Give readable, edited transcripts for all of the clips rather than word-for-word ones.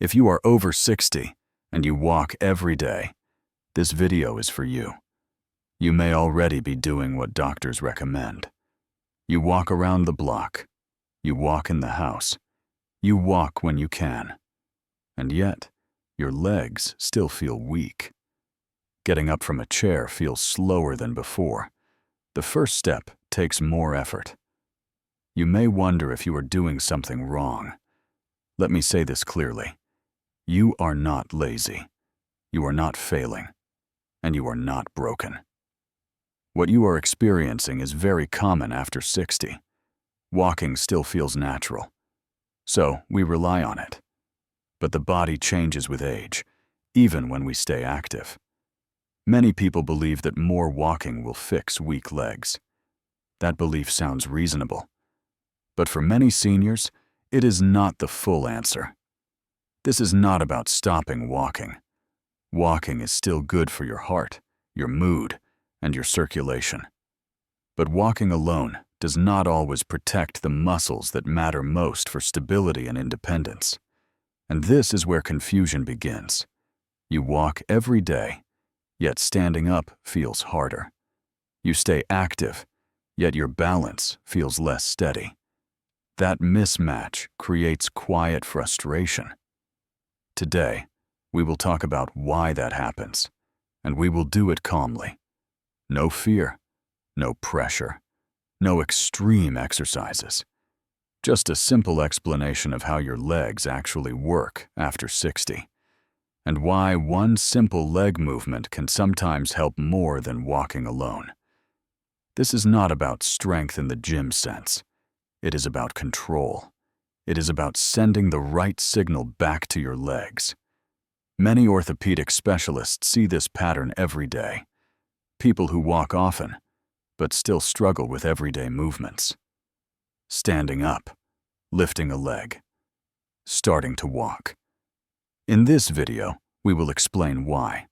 If you are over 60 and you walk every day, this video is for you. You may already be doing what doctors recommend. You walk around the block. You walk in the house. You walk when you can. And yet, your legs still feel weak. Getting up from a chair feels slower than before. The first step takes more effort. You may wonder if you are doing something wrong. Let me say this clearly. You are not lazy. You are not failing. And you are not broken. What you are experiencing is very common after 60. Walking still feels natural. So we rely on it. But the body changes with age, even when we stay active. Many people believe that more walking will fix weak legs. That belief sounds reasonable. But for many seniors, it is not the full answer. This is not about stopping walking. Walking is still good for your heart, your mood, and your circulation. But walking alone does not always protect the muscles that matter most for stability and independence. And this is where confusion begins. You walk every day, yet standing up feels harder. You stay active, yet your balance feels less steady. That mismatch creates quiet frustration. Today, we will talk about why that happens, and we will do it calmly. No fear, no pressure, no extreme exercises. Just a simple explanation of how your legs actually work after 60, and why one simple leg movement can sometimes help more than walking alone. This is not about strength in the gym sense. It is about control. It is about sending the right signal back to your legs. Many orthopedic specialists see this pattern every day. People who walk often, but still struggle with everyday movements. Standing up, lifting a leg, starting to walk. In this video, we will explain why,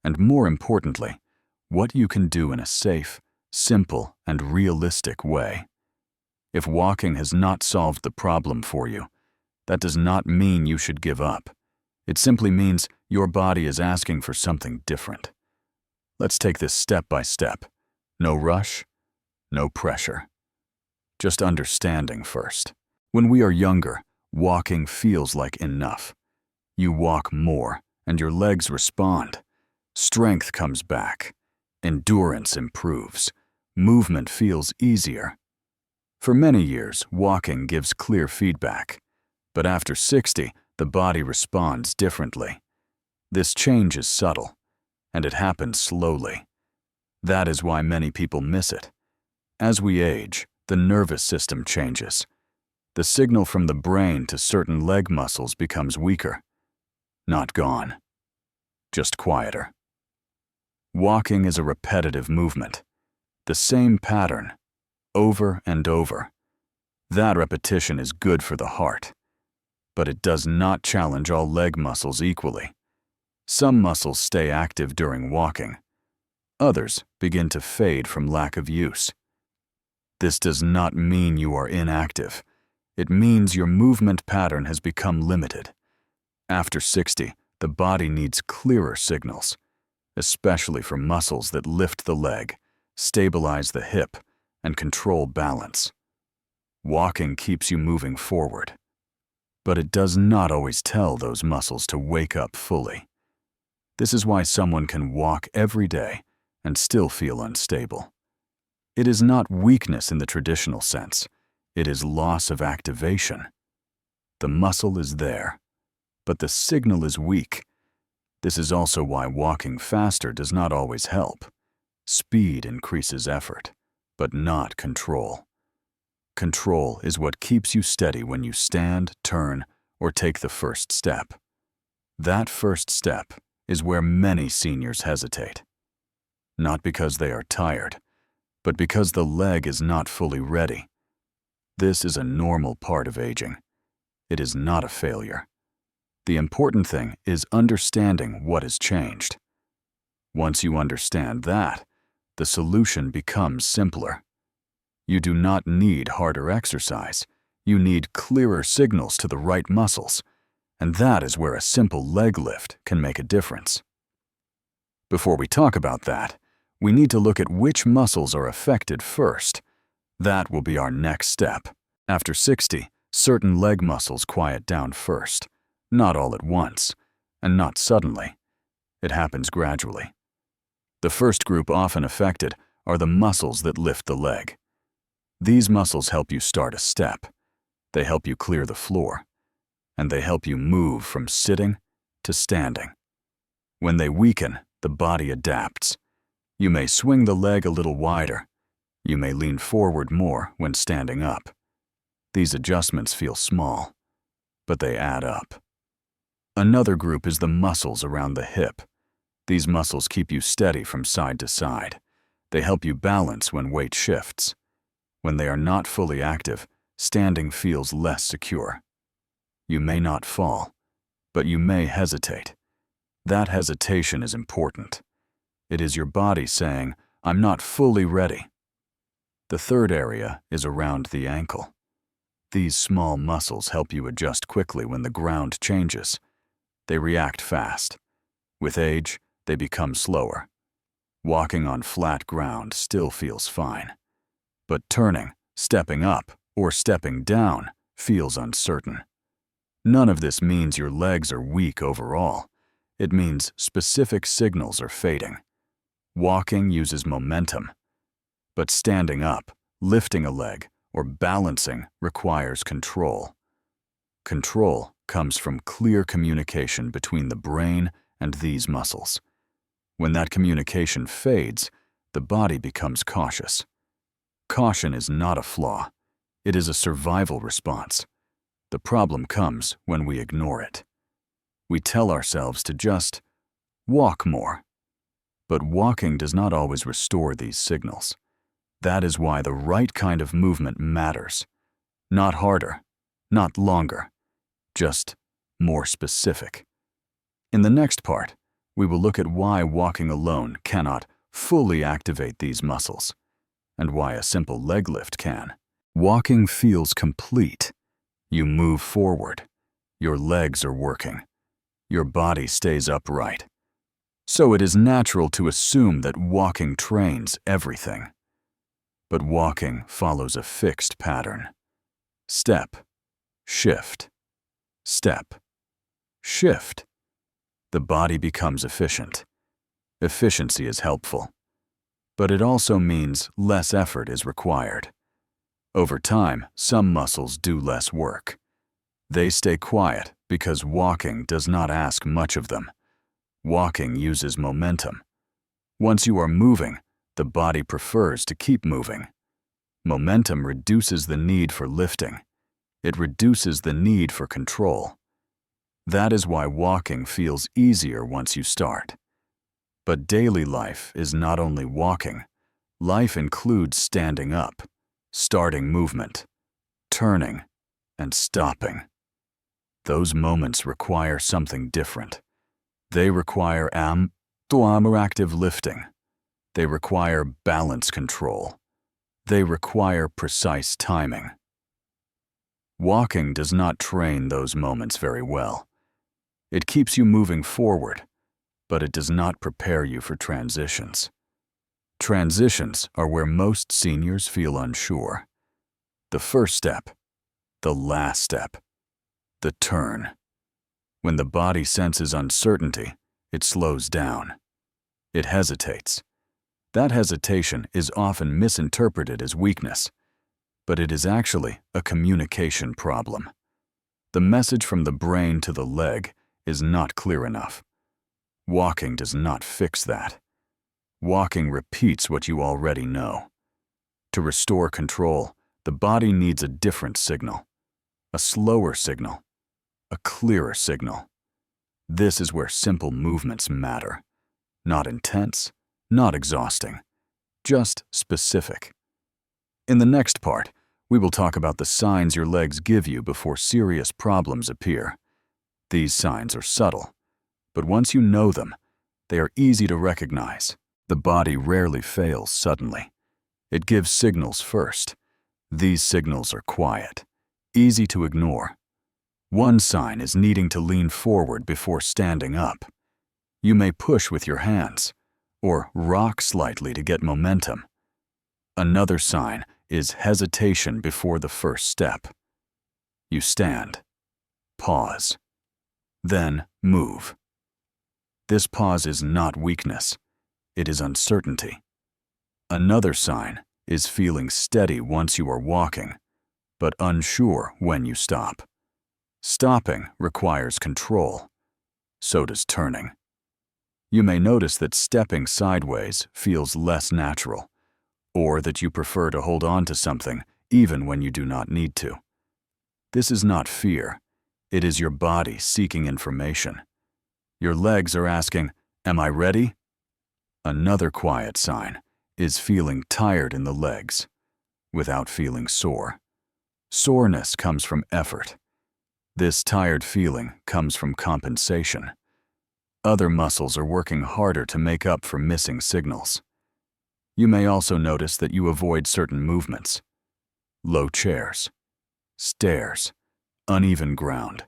and more importantly, what you can do in a safe, simple, and realistic way. If walking has not solved the problem for you, that does not mean you should give up. It simply means your body is asking for something different. Let's take this step by step. No rush, no pressure. Just understanding first. When we are younger, walking feels like enough. You walk more, and your legs respond. Strength comes back. Endurance improves. Movement feels easier. For many years, walking gives clear feedback. But after 60, the body responds differently. This change is subtle, and it happens slowly. That is why many people miss it. As we age, the nervous system changes. The signal from the brain to certain leg muscles becomes weaker. Not gone, just quieter. Walking is a repetitive movement. The same pattern, over and over. That repetition is good for the heart. But it does not challenge all leg muscles equally. Some muscles stay active during walking. Others begin to fade from lack of use. This does not mean you are inactive. It means your movement pattern has become limited. After 60, the body needs clearer signals, especially for muscles that lift the leg, stabilize the hip, and control balance. Walking keeps you moving forward, but it does not always tell those muscles to wake up fully. This is why someone can walk every day and still feel unstable. It is not weakness in the traditional sense. It is loss of activation. The muscle is there, but the signal is weak. This is also why walking faster does not always help. Speed increases effort, but not control. Control is what keeps you steady when you stand, turn, or take the first step. That first step is where many seniors hesitate. Not because they are tired, but because the leg is not fully ready. This is a normal part of aging. It is not a failure. The important thing is understanding what has changed. Once you understand that, the solution becomes simpler. You do not need harder exercise. You need clearer signals to the right muscles. And that is where a simple leg lift can make a difference. Before we talk about that, we need to look at which muscles are affected first. That will be our next step. After 60, certain leg muscles quiet down first, not all at once, and not suddenly. It happens gradually. The first group often affected are the muscles that lift the leg. These muscles help you start a step. They help you clear the floor, and they help you move from sitting to standing. When they weaken, the body adapts. You may swing the leg a little wider. You may lean forward more when standing up. These adjustments feel small, but they add up. Another group is the muscles around the hip. These muscles keep you steady from side to side. They help you balance when weight shifts. When they are not fully active, standing feels less secure. You may not fall, but you may hesitate. That hesitation is important. It is your body saying, "I'm not fully ready." The third area is around the ankle. These small muscles help you adjust quickly when the ground changes. They react fast. With age, they become slower. Walking on flat ground still feels fine. But turning, stepping up, or stepping down feels uncertain. None of this means your legs are weak overall. It means specific signals are fading. Walking uses momentum. But standing up, lifting a leg, or balancing requires control. Control comes from clear communication between the brain and these muscles. When that communication fades, the body becomes cautious. Caution is not a flaw. It is a survival response. The problem comes when we ignore it. We tell ourselves to just walk more. But walking does not always restore these signals. That is why the right kind of movement matters. Not harder, not longer, just more specific. In the next part, we will look at why walking alone cannot fully activate these muscles, and why a simple leg lift can. Walking feels complete. You move forward. Your legs are working. Your body stays upright. So it is natural to assume that walking trains everything. But walking follows a fixed pattern. Step, shift, step, shift. The body becomes efficient. Efficiency is helpful. But it also means less effort is required. Over time, some muscles do less work. They stay quiet because walking does not ask much of them. Walking uses momentum. Once you are moving, the body prefers to keep moving. Momentum reduces the need for lifting. It reduces the need for control. That is why walking feels easier once you start. But daily life is not only walking. Life includes standing up, starting movement, turning, and stopping. Those moments require something different. They require active lifting. They require balance control. They require precise timing. Walking does not train those moments very well. It keeps you moving forward, but it does not prepare you for transitions. Transitions are where most seniors feel unsure. The first step, the last step, the turn. When the body senses uncertainty, it slows down. It hesitates. That hesitation is often misinterpreted as weakness, but it is actually a communication problem. The message from the brain to the leg is not clear enough. Walking does not fix that. Walking repeats what you already know. To restore control, the body needs a different signal, a slower signal, a clearer signal. This is where simple movements matter. Not intense, not exhausting, just specific. In the next part, we will talk about the signs your legs give you before serious problems appear. These signs are subtle, but once you know them, they are easy to recognize. The body rarely fails suddenly. It gives signals first. These signals are quiet, easy to ignore. One sign is needing to lean forward before standing up. You may push with your hands or rock slightly to get momentum. Another sign is hesitation before the first step. You stand, pause, then move. This pause is not weakness, it is uncertainty. Another sign is feeling steady once you are walking, but unsure when you stop. Stopping requires control. So does turning. You may notice that stepping sideways feels less natural, or that you prefer to hold on to something even when you do not need to. This is not fear. It is your body seeking information. Your legs are asking, "Am I ready?" Another quiet sign is feeling tired in the legs, without feeling sore. Soreness comes from effort. This tired feeling comes from compensation. Other muscles are working harder to make up for missing signals. You may also notice that you avoid certain movements. Low chairs, stairs, uneven ground.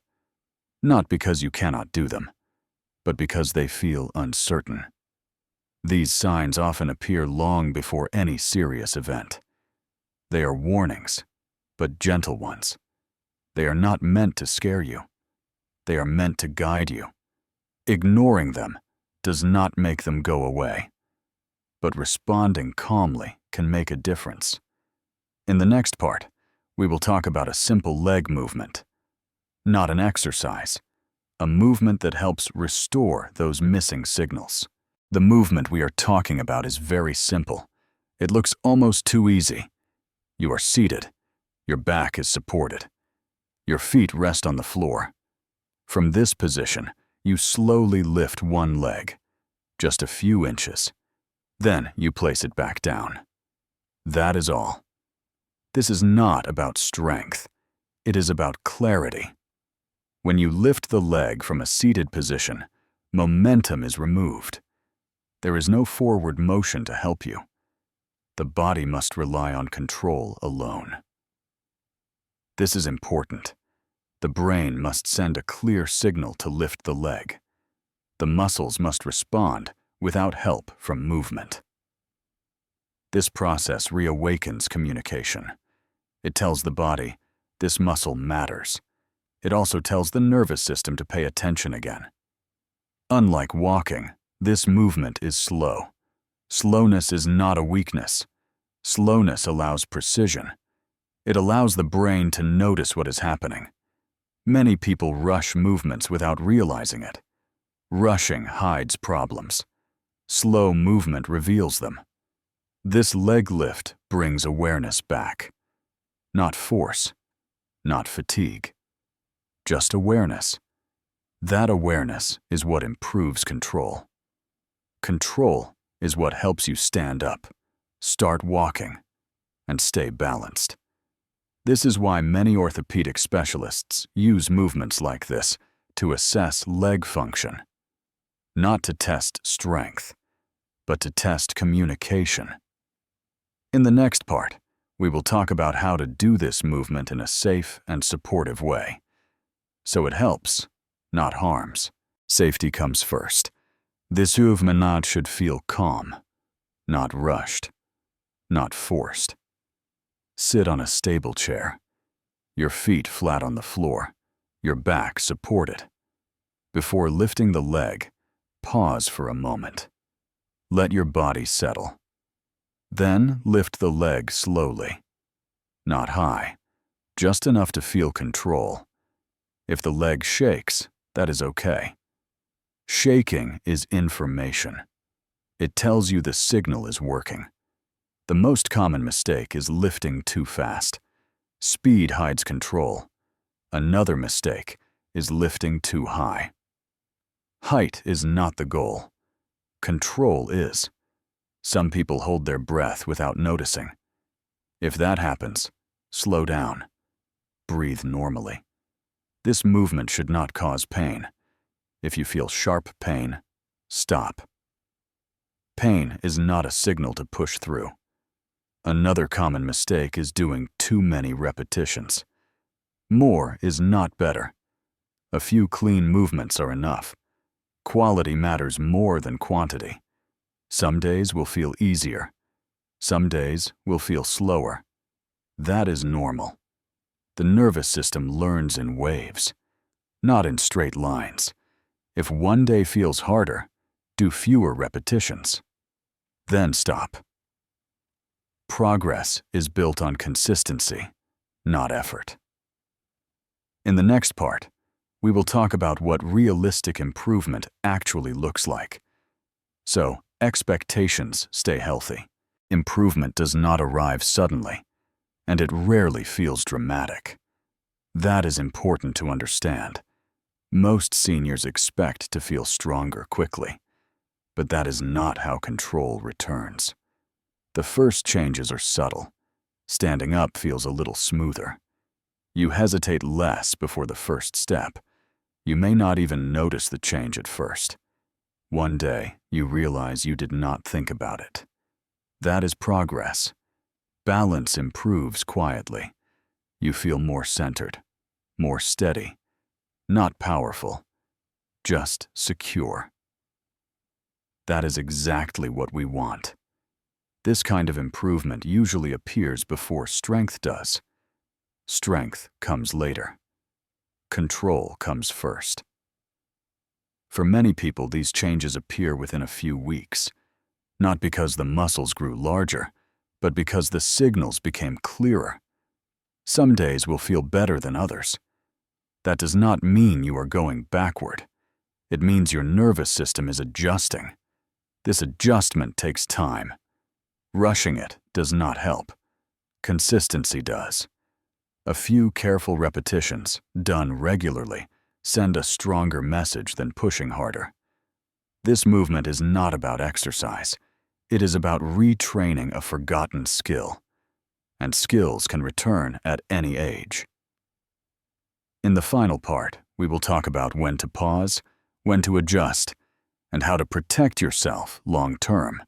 Not because you cannot do them, but because they feel uncertain. These signs often appear long before any serious event. They are warnings, but gentle ones. They are not meant to scare you. They are meant to guide you. Ignoring them does not make them go away, but responding calmly can make a difference. In the next part, we will talk about a simple leg movement. Not an exercise, a movement that helps restore those missing signals. The movement we are talking about is very simple. It looks almost too easy. You are seated. Your back is supported. Your feet rest on the floor. From this position, you slowly lift one leg, just a few inches. Then you place it back down. That is all. This is not about strength. It is about clarity. When you lift the leg from a seated position, momentum is removed. There is no forward motion to help you. The body must rely on control alone. This is important. The brain must send a clear signal to lift the leg. The muscles must respond without help from movement. This process reawakens communication. It tells the body, this muscle matters. It also tells the nervous system to pay attention again. Unlike walking, this movement is slow. Slowness is not a weakness. Slowness allows precision. It allows the brain to notice what is happening. Many people rush movements without realizing it. Rushing hides problems. Slow movement reveals them. This leg lift brings awareness back. Not force, not fatigue. Just awareness. That awareness is what improves control. Control is what helps you stand up, start walking, and stay balanced. This is why many orthopedic specialists use movements like this to assess leg function. Not to test strength, but to test communication. In the next part, we will talk about how to do this movement in a safe and supportive way. So it helps, not harms. Safety comes first. This movement should feel calm, not rushed, not forced. Sit on a stable chair. Your feet flat on the floor, your back supported. Before lifting the leg, pause for a moment. Let your body settle. Then lift the leg slowly. Not high, just enough to feel control. If the leg shakes, that is okay. Shaking is information. It tells you the signal is working. The most common mistake is lifting too fast. Speed hides control. Another mistake is lifting too high. Height is not the goal. Control is. Some people hold their breath without noticing. If that happens, slow down. Breathe normally. This movement should not cause pain. If you feel sharp pain, stop. Pain is not a signal to push through. Another common mistake is doing too many repetitions. More is not better. A few clean movements are enough. Quality matters more than quantity. Some days will feel easier. Some days will feel slower. That is normal. The nervous system learns in waves, not in straight lines. If one day feels harder, do fewer repetitions. Then stop. Progress is built on consistency, not effort. In the next part, we will talk about what realistic improvement actually looks like. So, expectations stay healthy. Improvement does not arrive suddenly, and it rarely feels dramatic. That is important to understand. Most seniors expect to feel stronger quickly, but that is not how control returns. The first changes are subtle. Standing up feels a little smoother. You hesitate less before the first step. You may not even notice the change at first. One day, you realize you did not think about it. That is progress. Balance improves quietly. You feel more centered, more steady, not powerful, just secure. That is exactly what we want. This kind of improvement usually appears before strength does. Strength comes later. Control comes first. For many people, these changes appear within a few weeks, not because the muscles grew larger, but because the signals became clearer. Some days will feel better than others. That does not mean you are going backward. It means your nervous system is adjusting. This adjustment takes time. Rushing it does not help. Consistency does. A few careful repetitions, done regularly, send a stronger message than pushing harder. This movement is not about exercise. It is about retraining a forgotten skill. And skills can return at any age. In the final part, we will talk about when to pause, when to adjust, and how to protect yourself long-term.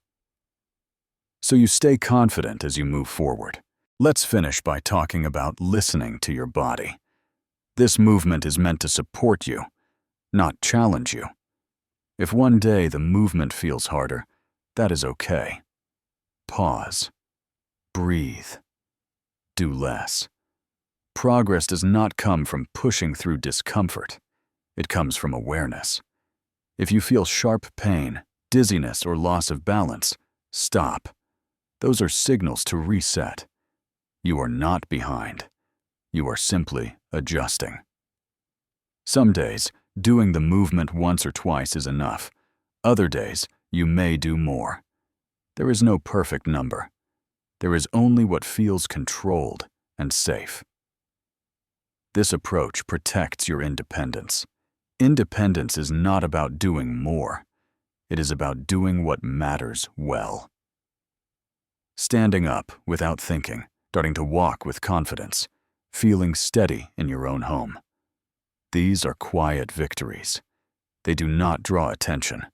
So you stay confident as you move forward. Let's finish by talking about listening to your body. This movement is meant to support you, not challenge you. If one day the movement feels harder, that is okay. Pause. Breathe. Do less. Progress does not come from pushing through discomfort. It comes from awareness. If you feel sharp pain, dizziness, or loss of balance, stop. Those are signals to reset. You are not behind. You are simply adjusting. Some days, doing the movement once or twice is enough. Other days, you may do more. There is no perfect number. There is only what feels controlled and safe. This approach protects your independence. Independence is not about doing more. It is about doing what matters well. Standing up without thinking, starting to walk with confidence, feeling steady in your own home. These are quiet victories. They do not draw attention,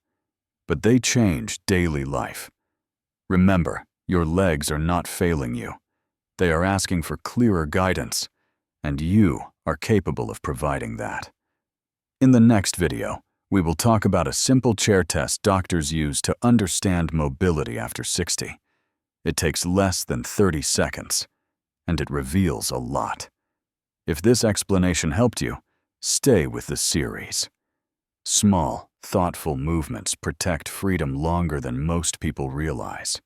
but they change daily life. Remember, your legs are not failing you. They are asking for clearer guidance, and you are capable of providing that. In the next video, we will talk about a simple chair test doctors use to understand mobility after 60. It takes less than 30 seconds, and it reveals a lot. If this explanation helped you, stay with the series. Small, thoughtful movements protect freedom longer than most people realize.